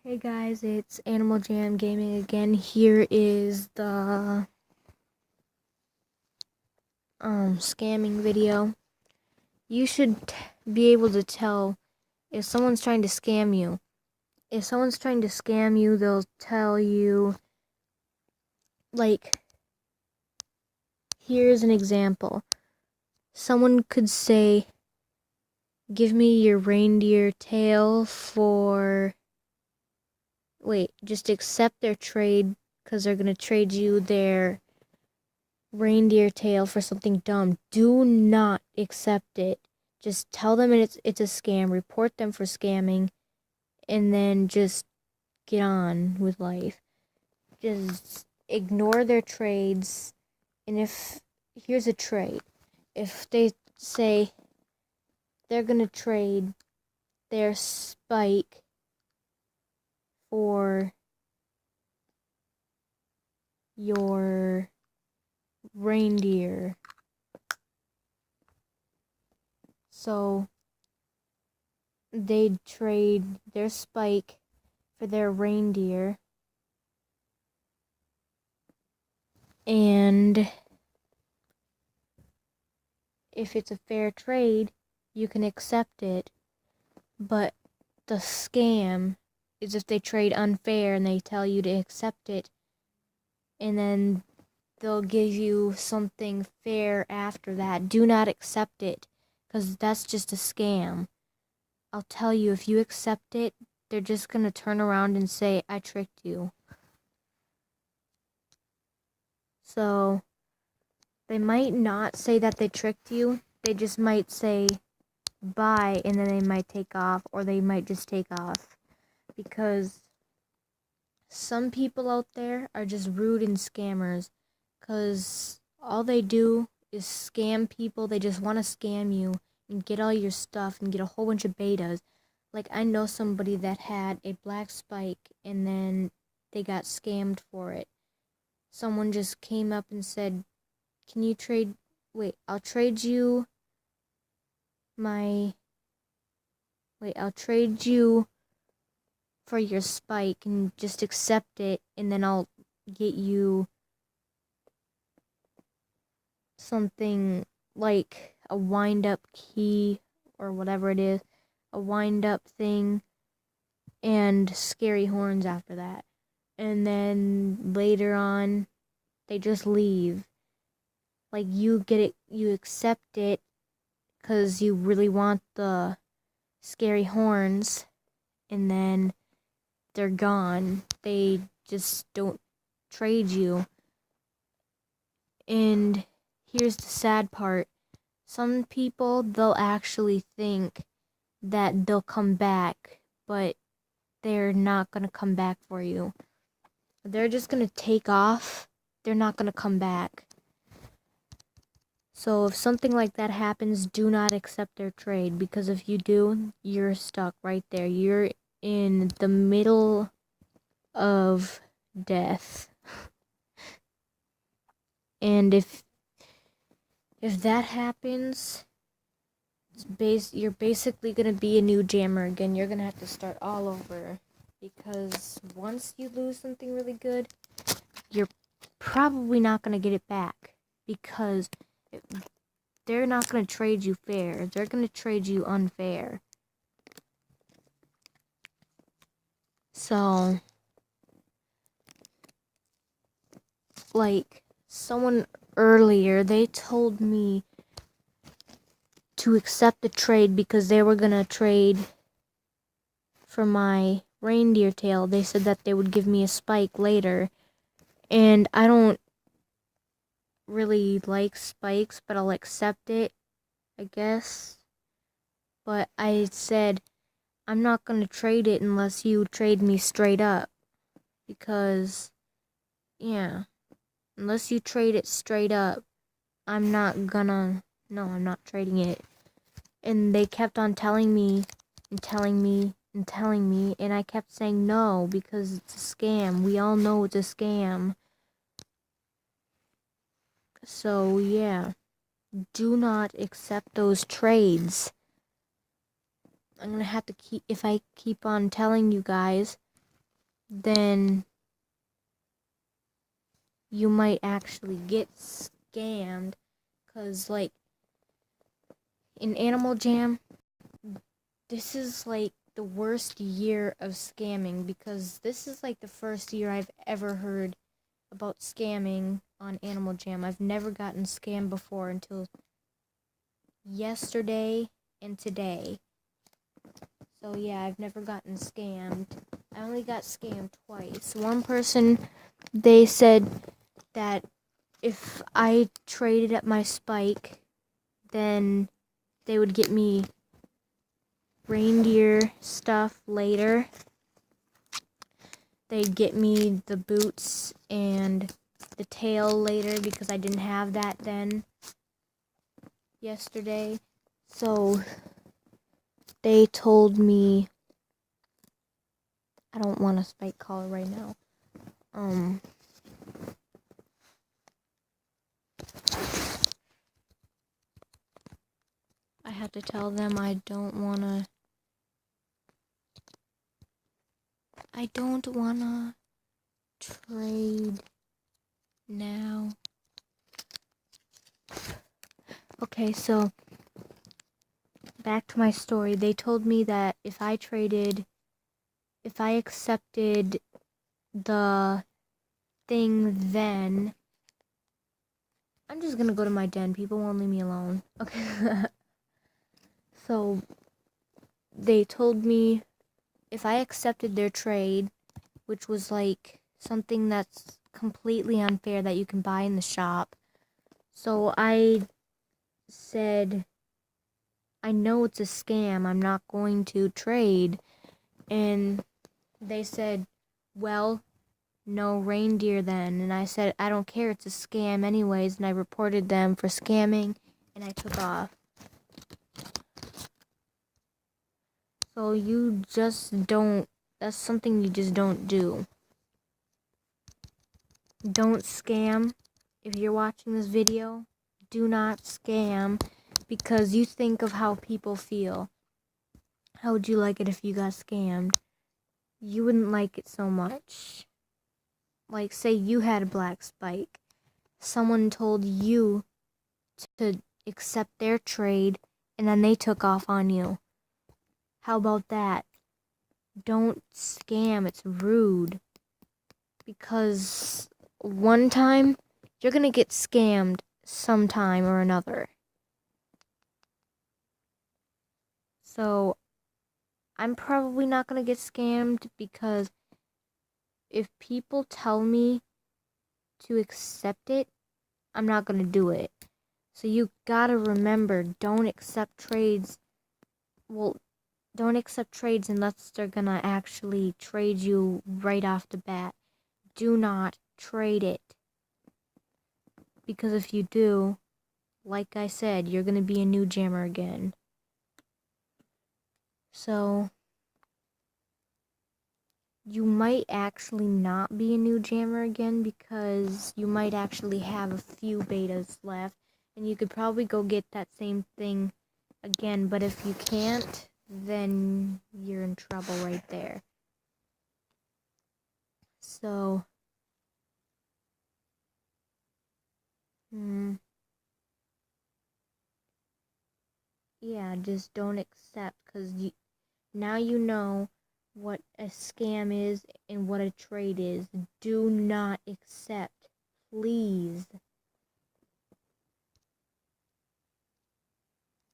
Hey guys, it's Animal Jam Gaming again. Here is the scamming video. You should be able to tell if someone's trying to scam you. If someone's trying to scam you, they'll tell you, like, here's an example. Someone could say, give me your reindeer tail for... Wait, just accept their trade because they're going to trade you their reindeer tail for something dumb. Do not accept it. Just tell them it's a scam, report them for scamming, and then just get on with life. Just ignore their trades. And if here's a trade. If they say they're gonna trade their spike for your reindeer. So they'd trade their spike for their reindeer. And if it's a fair trade, you can accept it. But the scam is if they trade unfair and they tell you to accept it, and then they'll give you something fair after that. Do not accept it, because that's just a scam. I'll tell you, if you accept it, they're just going to turn around and say, I tricked you. So they might not say that they tricked you. They just might say bye, and then they might take off, or they might just take off. Because some people out there are just rude and scammers. Because all they do is scam people. They just want to scam you and get all your stuff and get a whole bunch of betas. Like, I know somebody that had a black spike, and then they got scammed for it. Someone just came up and said, can you trade... Wait, I'll trade you my... Wait, I'll trade you for your spike and just accept it, and then I'll get you something like a wind-up key or whatever it is, a wind-up thing, and scary horns after that. And then later on, they just leave. Like, you get it, you accept it because you really want the scary horns, and then they're gone. They just don't trade you. And here's the sad part. Some people, they'll actually think that they'll come back, but they're not going to come back for you. They're just going to take off. They're not going to come back. So if something like that happens, do not accept their trade, because if you do, you're stuck right there. You're in the middle of death. And if that happens, you're basically gonna be a new jammer again. You're gonna have to start all over, because once you lose something really good, you're probably not gonna get it back, because they're not gonna trade you fair. They're gonna trade you unfair. So, like, someone earlier, they told me to accept the trade because they were gonna trade for my reindeer tail. They said that they would give me a spike later, and I don't really like spikes, but I'll accept it, I guess. But I said, I'm not gonna trade it unless you trade me straight up, because, yeah, unless you trade it straight up, I'm not trading it. And they kept on telling me and telling me and telling me, and I kept saying no, because it's a scam. We all know it's a scam. So, yeah, do not accept those trades. I'm gonna have to if I keep on telling you guys, then you might actually get scammed. Because, like, in Animal Jam, this is, like, the worst year of scamming. Because this is, like, the first year I've ever heard about scamming on Animal Jam. I've never gotten scammed before until yesterday and today. So yeah, I've never gotten scammed. I only got scammed twice. One person, they said that if I traded at my spike, then they would get me reindeer stuff later. They'd get me the boots and the tail later because I didn't have that then yesterday. So they told me, I don't want a spike collar right now. I had to tell them I don't wanna trade now. Okay, so back to my story. They told me that if I accepted the thing, then I'm just gonna go to my den. People won't leave me alone. Okay. So they told me if I accepted their trade, which was like something that's completely unfair that you can buy in the shop. So I said, I know it's a scam. I'm not going to trade. And they said, well, no reindeer then. And I said, I don't care. It's a scam anyways. And I reported them for scamming and I took off. So you just don't, that's something you just don't do. Don't scam. If you're watching this video, do not scam because you think of how people feel. How would you like it if you got scammed? You wouldn't like it so much. Like, say you had a black spike. Someone told you to accept their trade, and then they took off on you. How about that? Don't scam. It's rude. Because one time, you're gonna get scammed sometime or another. So, I'm probably not gonna get scammed because if people tell me to accept it, I'm not gonna do it. So you gotta remember, don't accept trades. Well, don't accept trades unless they're gonna actually trade you right off the bat. Do not trade it. Because if you do, like I said, you're gonna be a new jammer again. So, you might actually not be a new jammer again because you might actually have a few betas left. And you could probably go get that same thing again. But if you can't, then you're in trouble right there. So, yeah, just don't accept because now you know what a scam is and what a trade is. Do not accept, please.